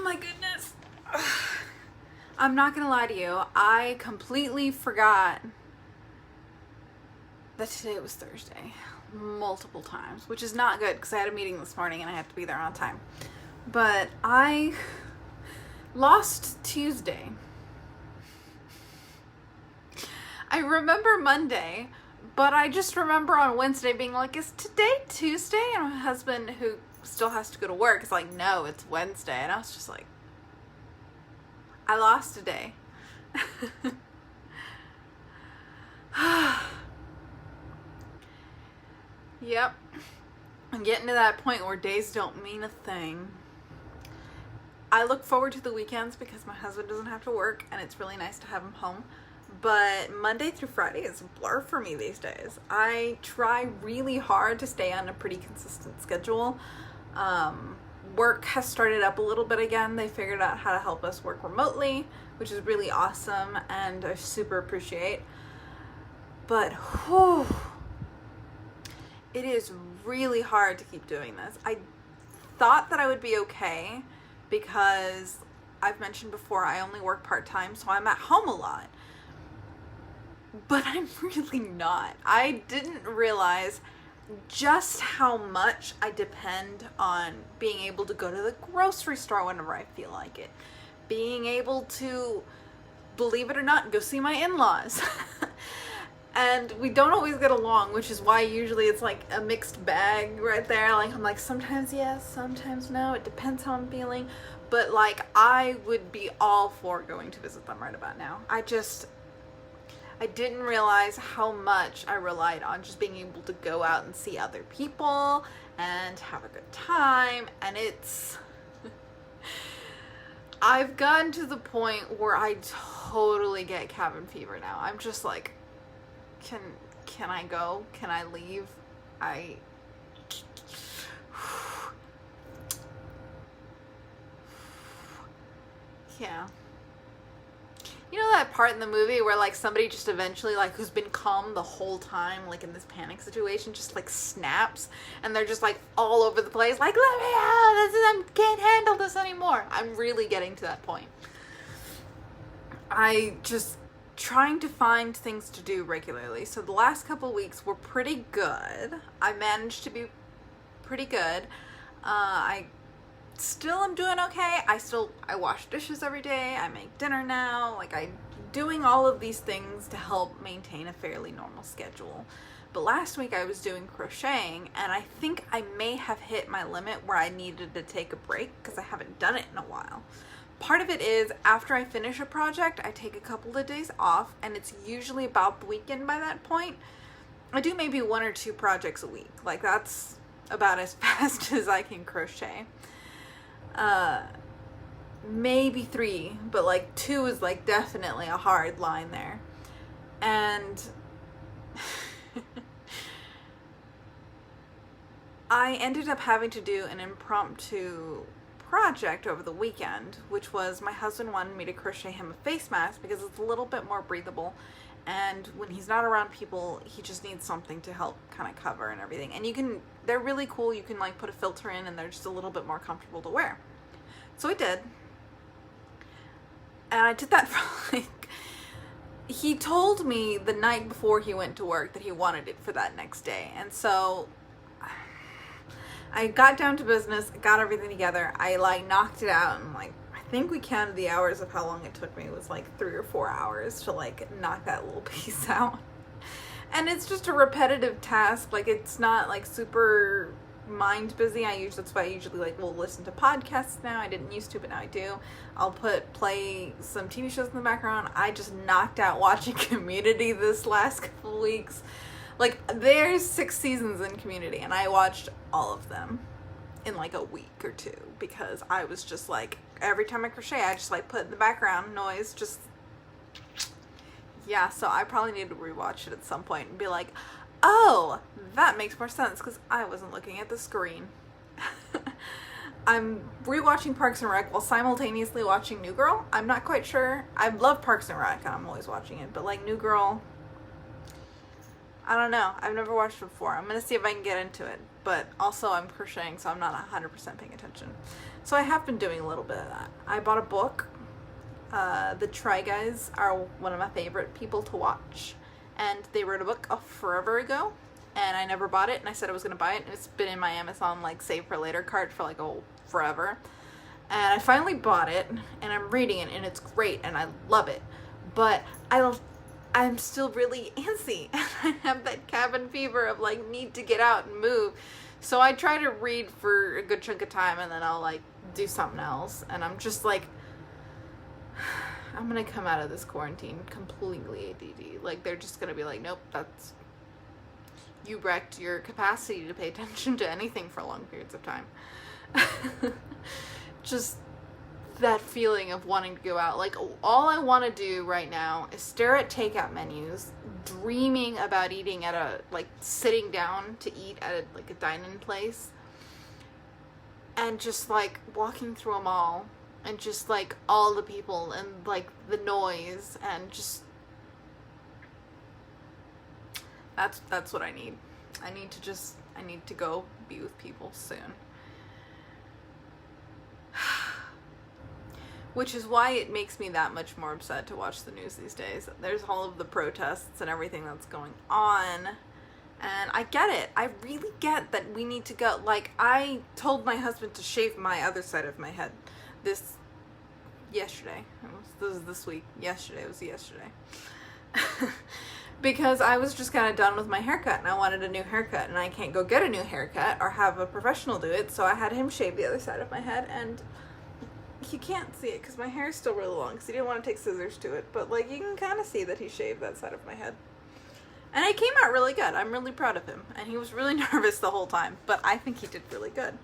Oh my goodness. I'm not gonna lie to you. I completely forgot that today was Thursday multiple times, which is not good because I had a meeting this morning and I have to be there on time. But I lost Tuesday. I remember Monday, but I just remember on Wednesday being like, is today Tuesday? And my husband, who still has to go to work, is like, no, it's Wednesday. And I was just like, I lost a day. Yep. I'm getting to that point where days don't mean a thing. I look forward to the weekends because my husband doesn't have to work and it's really nice to have him home. But Monday through Friday is a blur for me these days. I try really hard to stay on a pretty consistent schedule. Work has started up a little bit again. They figured out how to help us work remotely, which is really awesome and I super appreciate. But whew, it is really hard to keep doing this. I thought that I would be okay because I've mentioned before I only work part-time, so I'm at home a lot. But I'm really not. I didn't realize just how much I depend on being able to go to the grocery store whenever I feel like it. Being able to, believe it or not, go see my in-laws. And we don't always get along, which is why usually it's like a mixed bag right there. Like, I'm like, sometimes yes, sometimes no. It depends how I'm feeling. But like, I would be all for going to visit them right about now. I didn't realize how much I relied on just being able to go out and see other people and have a good time. And it's, I've gotten to the point where I totally get cabin fever now. I'm just like, can I go? Can I leave? Yeah. You know that part in the movie where like somebody just eventually like who's been calm the whole time, like in this panic situation, just like snaps and they're just like all over the place, like, let me out, I can't handle this anymore. I'm really getting to that point. I just trying to find things to do regularly. So the last couple weeks were pretty good. I managed to be pretty good. I still am doing okay. I wash dishes every day. I make dinner now. Like, I'm doing all of these things to help maintain a fairly normal schedule. But last week I was doing crocheting and I think I may have hit my limit where I needed to take a break because I haven't done it in a while. Part of it is after I finish a project, I take a couple of days off and it's usually about the weekend by that point. I do maybe 1 or 2 projects a week. Like, that's about as fast as I can crochet. Maybe 3, but like 2 is like definitely a hard line there. And I ended up having to do an impromptu project over the weekend, which was my husband wanted me to crochet him a face mask because it's a little bit more breathable, and when he's not around people he just needs something to help kind of cover and everything. And they're really cool. You can like put a filter in and they're just a little bit more comfortable to wear. So I did, and I did that for like, he told me the night before he went to work that he wanted it for that next day, and so I got down to business, got everything together. I like knocked it out and like, I think we counted the hours of how long it took me. It was like 3 or 4 hours to like knock that little piece out. And it's just a repetitive task. Like, it's not like super mind busy. That's why I usually like will listen to podcasts now. I didn't used to, but now I do. I'll play some TV shows in the background. I just knocked out watching Community this last couple of weeks. Like, there's 6 seasons in Community, and I watched all of them in like a week or 2 because I was just like, every time I crochet, I just like put in the background noise, just, yeah, so I probably need to rewatch it at some point and be like, oh, that makes more sense because I wasn't looking at the screen. I'm rewatching Parks and Rec while simultaneously watching New Girl. I'm not quite sure. I love Parks and Rec, and I'm always watching it, but like New Girl, I don't know. I've never watched it before. I'm going to see if I can get into it. But also I'm crocheting, so I'm not 100% paying attention. So I have been doing a little bit of that. I bought a book. The Try Guys are one of my favorite people to watch. And they wrote a book forever ago. And I never bought it. And I said I was going to buy it. And it's been in my Amazon, like, save for later cart for, like, forever. And I finally bought it. And I'm reading it. And it's great. And I love it. But I'm still really antsy, and I have that cabin fever of, like, need to get out and move. So I try to read for a good chunk of time, and then I'll, like, do something else. And I'm just like, I'm gonna come out of this quarantine completely ADD. Like, they're just gonna be like, nope, that's, you wrecked your capacity to pay attention to anything for long periods of time. Just that feeling of wanting to go out. Like, all I want to do right now is stare at takeout menus, dreaming about eating at a, like, sitting down to eat at a, like, a dine-in place, and just, like, walking through a mall, and just, like, all the people, and, like, the noise, and just, that's what I need. I need to go be with people soon. Which is why it makes me that much more upset to watch the news these days. There's all of the protests and everything that's going on. And I get it. I really get that we need to go. Like, I told my husband to shave my other side of my head yesterday. This is this week. Yesterday. It was yesterday. Because I was just kind of done with my haircut and I wanted a new haircut. And I can't go get a new haircut or have a professional do it. So I had him shave the other side of my head, and you can't see it because my hair is still really long because he didn't want to take scissors to it, but, like, you can kind of see that he shaved that side of my head. And it came out really good. I'm really proud of him. And he was really nervous the whole time, but I think he did really good.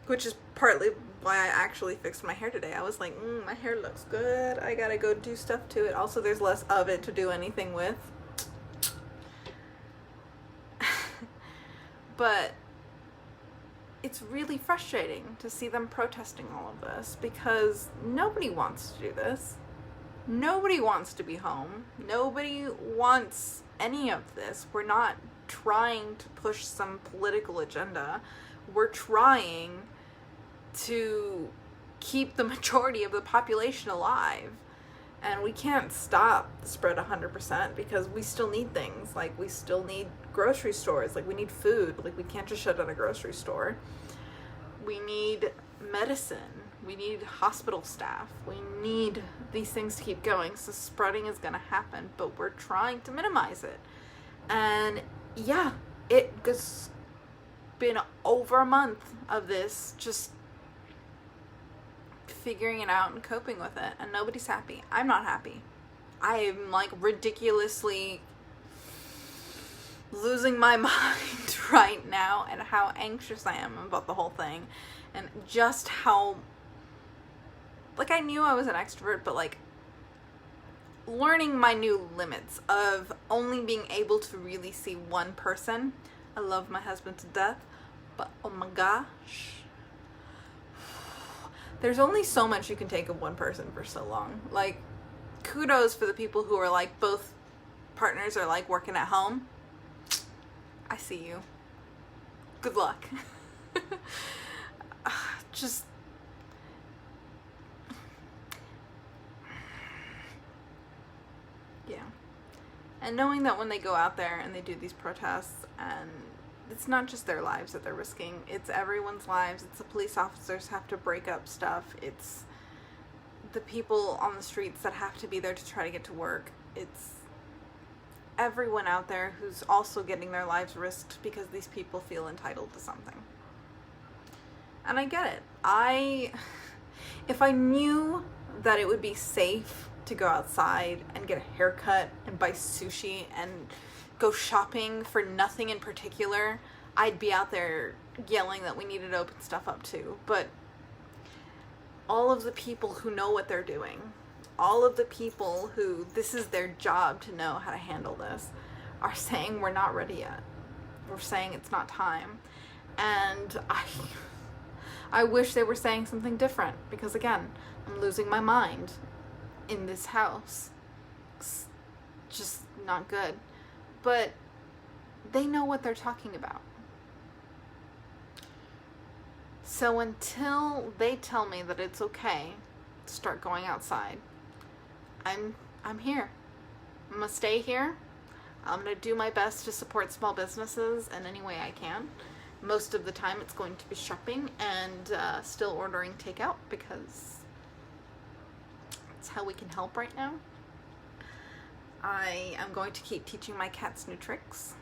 Which is partly why I actually fixed my hair today. I was like, my hair looks good. I gotta go do stuff to it. Also, there's less of it to do anything with. But it's really frustrating to see them protesting all of this because nobody wants to do this. Nobody wants to be home. Nobody wants any of this. We're not trying to push some political agenda. We're trying to keep the majority of the population alive. And we can't stop the spread 100% because we still need things. Like, we still need grocery stores. Like, we need food. Like, we can't just shut down a grocery store. We need medicine. We need hospital staff. We need these things to keep going. So spreading is going to happen, but we're trying to minimize it. And yeah, it's been over a month of this, just figuring it out and coping with it, and nobody's happy. I'm not happy. I am, like, ridiculously losing my mind right now and how anxious I am about the whole thing, and just how, like, I knew I was an extrovert, but, like, learning my new limits of only being able to really see one person. I love my husband to death, but oh my gosh, there's only so much you can take of one person for so long. Like, kudos for the people who are, like, both partners are, like, working at home. I see you. Good luck. Just, yeah. And knowing that when they go out there and they do these protests, and it's not just their lives that they're risking, it's everyone's lives. It's the police officers have to break up stuff. It's the people on the streets that have to be there to try to get to work. It's everyone out there who's also getting their lives risked because these people feel entitled to something. And I get it. If I knew that it would be safe to go outside and get a haircut and buy sushi and go shopping for nothing in particular, I'd be out there yelling that we needed to open stuff up too. But all of the people who know what they're doing, all of the people who this is their job to know how to handle this, are saying we're not ready yet. We're saying it's not time. And I wish they were saying something different, because again, I'm losing my mind in this house. just not good. But they know what they're talking about. So until they tell me that it's okay to start going outside, I'm here. I'm gonna stay here. I'm gonna do my best to support small businesses in any way I can. Most of the time it's going to be shopping and still ordering takeout, because that's how we can help right now. I am going to keep teaching my cats new tricks.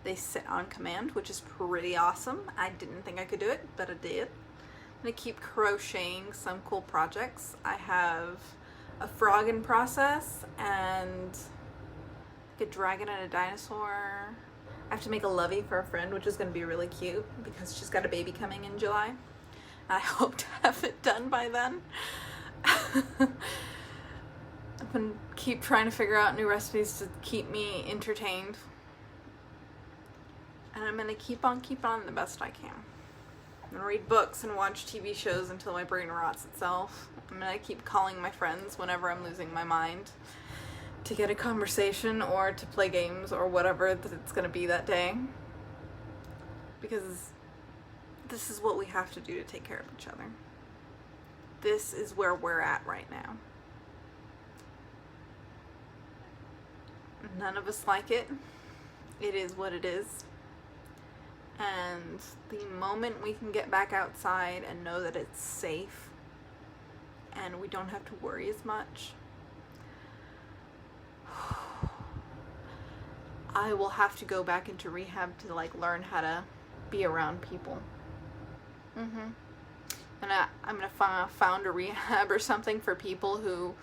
They sit on command, which is pretty awesome. I didn't think I could do it, but I did. I'm going to keep crocheting some cool projects. I have a frog in process and a dragon and a dinosaur. I have to make a lovey for a friend, which is going to be really cute because she's got a baby coming in July. I hope to have it done by then. I'm going to keep trying to figure out new recipes to keep me entertained. And I'm going to keep on the best I can. I'm going to read books and watch TV shows until my brain rots itself. I'm going to keep calling my friends whenever I'm losing my mind to get a conversation or to play games or whatever that it's going to be that day. Because this is what we have to do to take care of each other. This is where we're at right now. None of us like it. It is what it is. And the moment we can get back outside and know that it's safe and we don't have to worry as much, I will have to go back into rehab to learn how to be around people. And I'm gonna found a rehab or something for people who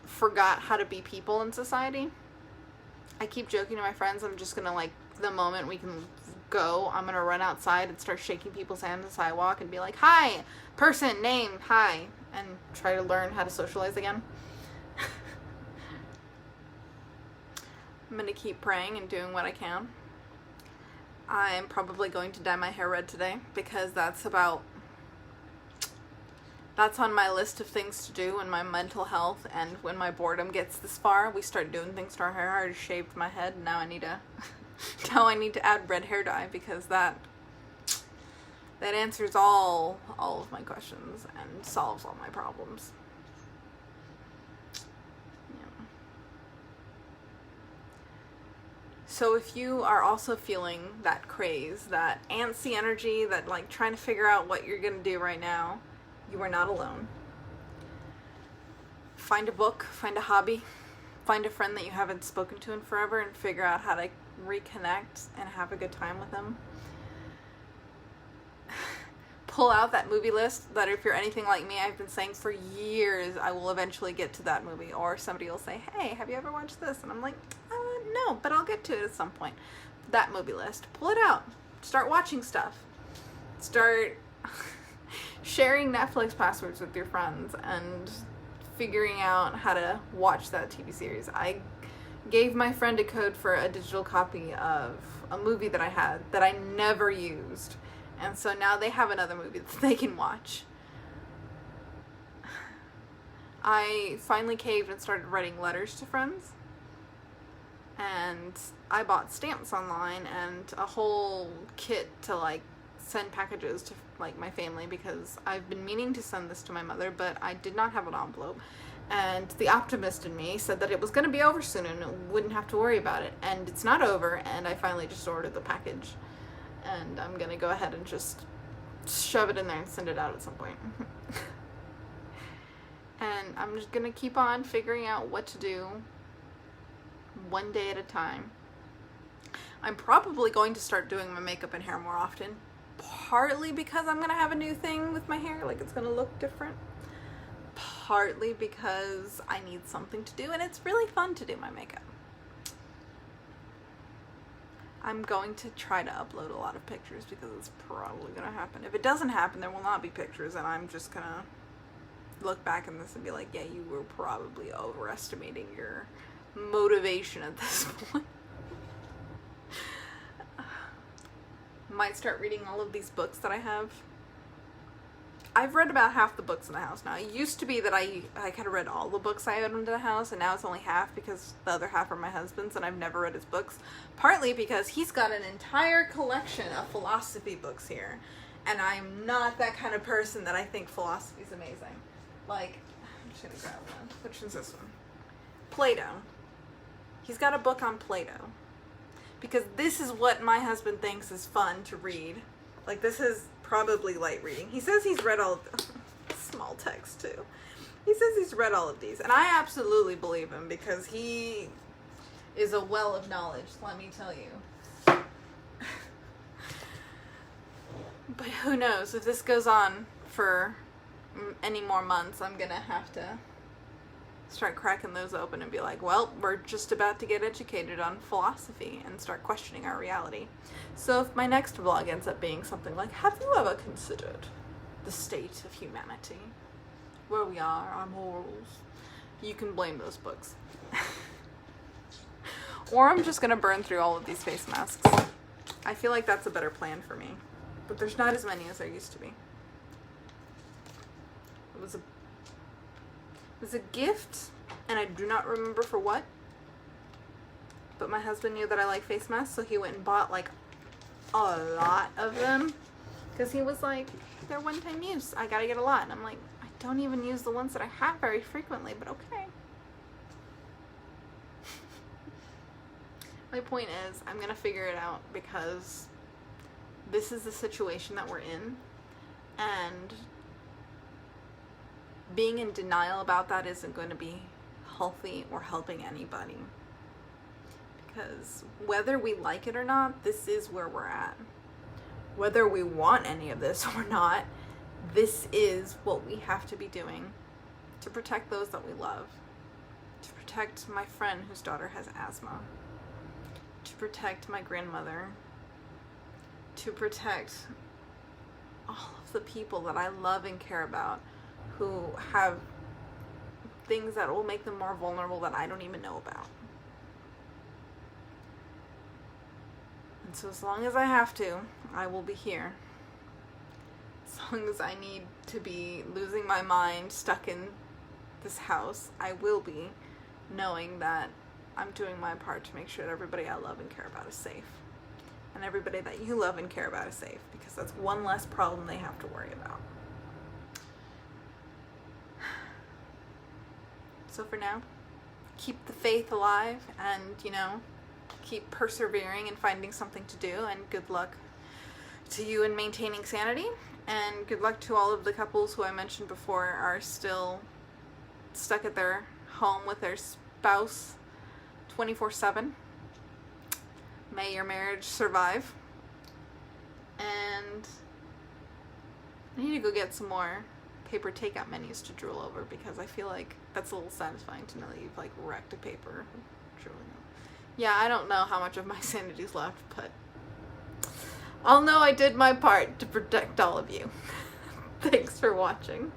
forgot how to be people in society. I keep joking to my friends, I'm just gonna the moment we can go, I'm gonna run outside and start shaking people's hands on the sidewalk and be like, hi, person, name, hi, and try to learn how to socialize again. I'm gonna keep praying and doing what I can. I'm probably going to dye my hair red today because that's on my list of things to do in my mental health, and when my boredom gets this far, we start doing things to our hair. I already shaved my head, and now I need to add red hair dye because that answers all of my questions and solves all my problems. Yeah. So if you are also feeling that craze, that antsy energy, that trying to figure out what you're gonna do right now, you are not alone. Find a book, find a hobby, find a friend that you haven't spoken to in forever and figure out how to reconnect and have a good time with them. Pull out that movie list that if you're anything like me, I've been saying for years I will eventually get to that movie, or somebody will say, hey, have you ever watched this? And I'm like, no, but I'll get to it at some point. That movie list. Pull it out. Start watching stuff. Start sharing Netflix passwords with your friends and figuring out how to watch that TV series. I gave my friend a code for a digital copy of a movie that I had that I never used. And so now they have another movie that they can watch. I finally caved and started writing letters to friends. And I bought stamps online and a whole kit to send packages to my family, because I've been meaning to send this to my mother, but I did not have an envelope. And the optimist in me said that it was going to be over soon and wouldn't have to worry about it. And it's not over, and I finally just ordered the package. And I'm going to go ahead and just shove it in there and send it out at some point. And I'm just going to keep on figuring out what to do one day at a time. I'm probably going to start doing my makeup and hair more often. Partly because I'm going to have a new thing with my hair, it's going to look different. Partly because I need something to do, and it's really fun to do my makeup. I'm going to try to upload a lot of pictures because it's probably going to happen. If it doesn't happen, there will not be pictures, and I'm just going to look back on this and be like, yeah, you were probably overestimating your motivation at this point. Might start reading all of these books that I have. I've read about half the books in the house now. It used to be that I kind of read all the books I owned in the house, and now it's only half because the other half are my husband's, and I've never read his books. Partly because he's got an entire collection of philosophy books here, and I'm not that kind of person that I think philosophy's amazing. Like, I'm just gonna grab one. Which one's this one? Plato. He's got a book on Plato. Because this is what my husband thinks is fun to read. Like, this is probably light reading. He says he's read all of the small text too. He says he's read all of these, and I absolutely believe him because he is a well of knowledge, let me tell you. But who knows, if this goes on for any more months, I'm gonna have to start cracking those open and be like, well, we're just about to get educated on philosophy and start questioning our reality. So if my next vlog ends up being something like, have you ever considered the state of humanity, where we are, our morals, you can blame those books. Or I'm just gonna burn through all of these face masks. I feel like that's a better plan for me, but there's not as many as there used to be. It was a gift, and I do not remember for what, but my husband knew that I like face masks, so he went and bought like a lot of them, because he was like, they're one-time use, I gotta get a lot. And I'm like, I don't even use the ones that I have very frequently, but okay. My point is, I'm gonna figure it out, because this is the situation that we're in, and being in denial about that isn't going to be healthy or helping anybody. Because whether we like it or not, this is where we're at. Whether we want any of this or not, this is what we have to be doing to protect those that we love. To protect my friend whose daughter has asthma. To protect my grandmother. To protect all of the people that I love and care about, who have things that will make them more vulnerable that I don't even know about. And so as long as I have to, I will be here. As long as I need to be losing my mind, stuck in this house, I will be, knowing that I'm doing my part to make sure that everybody I love and care about is safe. And everybody that you love and care about is safe, because that's one less problem they have to worry about. So for now, keep the faith alive and, keep persevering and finding something to do, and good luck to you in maintaining sanity, and good luck to all of the couples who I mentioned before are still stuck at their home with their spouse 24/7. May your marriage survive. And I need to go get some more paper takeout menus to drool over, because I feel like that's a little satisfying to know that you've like wrecked a paper drooling over. Yeah, I don't know how much of my sanity's left, but I'll know I did my part to protect all of you. Thanks for watching.